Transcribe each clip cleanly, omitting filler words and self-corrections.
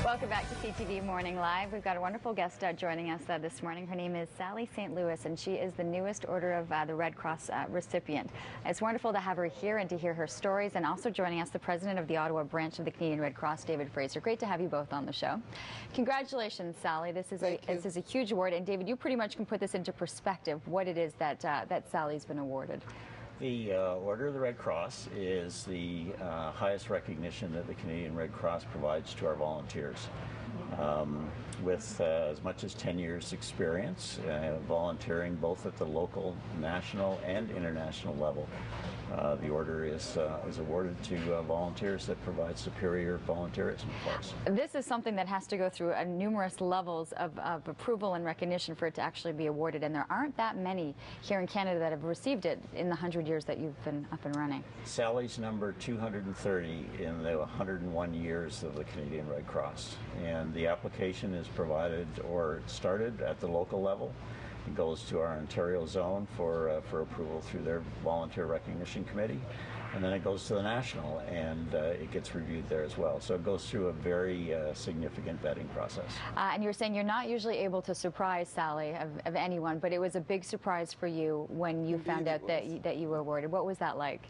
Welcome back to CTV Morning Live. We've got a wonderful guest joining us this morning. Her name is Sally St. Louis, and she is the newest Order of the Red Cross recipient. It's wonderful to have her here and to hear her stories, and also joining us, the president of the Ottawa branch of the Canadian Red Cross, David Fraser. Great to have you both on the show. Congratulations, Sally. This is a huge award, and David, you pretty much can put this into perspective, what it is that that Sally's been awarded. The Order of the Red Cross is the highest recognition that the Canadian Red Cross provides to our volunteers. With as much as 10 years experience volunteering both at the local, national, and international level. The order is awarded to volunteers that provide superior volunteerism for us. This is something that has to go through numerous levels of approval and recognition for it to actually be awarded, and there aren't that many here in Canada that have received it in the 100 years that you've been up and running. Sally's number 230 in the 101 years of the Canadian Red Cross, and the application is provided or started at the local level. It goes to our Ontario zone for approval through their Volunteer Recognition Committee, and then it goes to the national, and it gets reviewed there as well. So it goes through a very significant vetting process. And you're saying you're not usually able to surprise Sally of anyone, but it was a big surprise for you when you found out that you were awarded. What was that like?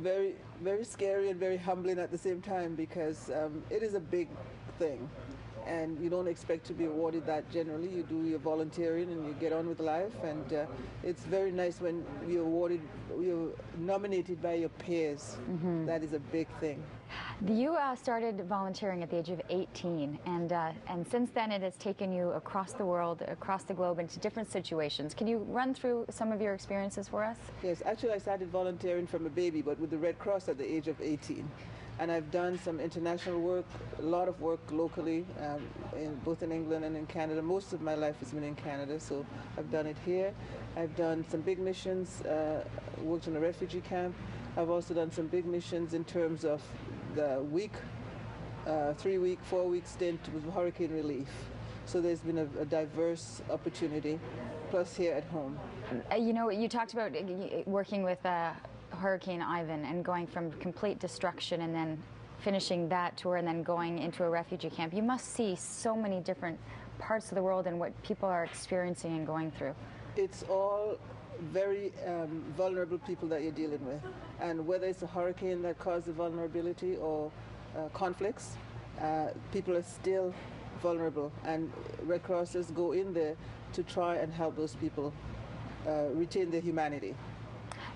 Very, very scary and very humbling at the same time, because it is a big thing. And you don't expect to be awarded that generally. You do your volunteering and you get on with life, and it's very nice when you're nominated by your peers. Mm-hmm. That is a big thing. You started volunteering at the age of 18, and since then it has taken you across the world, across the globe, into different situations. Can you run through some of your experiences for us? Yes, actually I started volunteering from a baby, but with the Red Cross at the age of 18. And I've done some international work, a lot of work locally, both in England and in Canada. Most of my life has been in Canada, so I've done it here. I've done some big missions, worked in a refugee camp. I've also done some big missions in terms of the 3-week, 4-week stint with hurricane relief. So there's been a diverse opportunity, plus here at home. You know, you talked about working with Hurricane Ivan and going from complete destruction and then finishing that tour and then going into a refugee camp. You must see so many different parts of the world and what people are experiencing and going through. It's all very vulnerable people that you're dealing with, and whether it's a hurricane that caused the vulnerability or conflicts, people are still vulnerable, and Red Crossers go in there to try and help those people retain their humanity.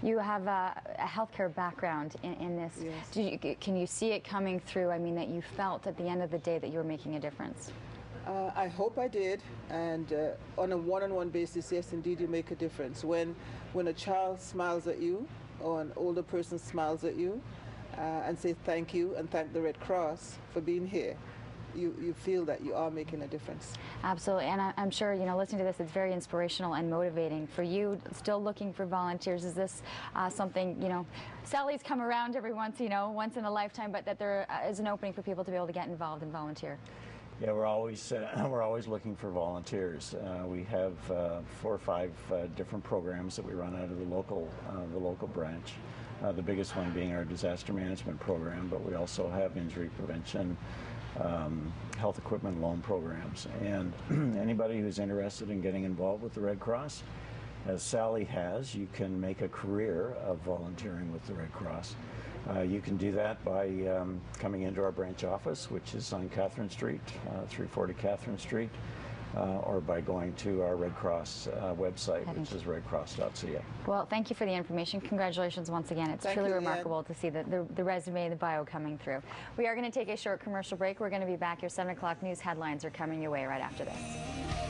You have a healthcare background in this. Yes. Can you see it coming through? I mean, that you felt at the end of the day that you were making a difference? I hope I did, and on a one-on-one basis, yes, indeed, you make a difference. When a child smiles at you, or an older person smiles at you, and say thank you and thank the Red Cross for being here, you feel that you are making a difference. Absolutely, and I'm sure, you know, listening to this, it's very inspirational and motivating. For you, still looking for volunteers, is this something, you know, Sally's come around every once in a lifetime, but that there is an opening for people to be able to get involved and volunteer? Yeah, we're always looking for volunteers. We have 4 or 5 different programs that we run out of the local branch. The biggest one being our disaster management program, but we also have injury prevention, health equipment loan programs, and anybody who's interested in getting involved with the Red Cross, as Sally has, you can make a career of volunteering with the Red Cross. You can do that by coming into our branch office, which is on Catherine Street, 340 Catherine Street, or by going to our Red Cross website, which is redcross.ca. Well, thank you for the information. Congratulations once again. It's truly remarkable to see the resume, the bio coming through. We are going to take a short commercial break. We're going to be back. Your 7 o'clock news headlines are coming your way right after this.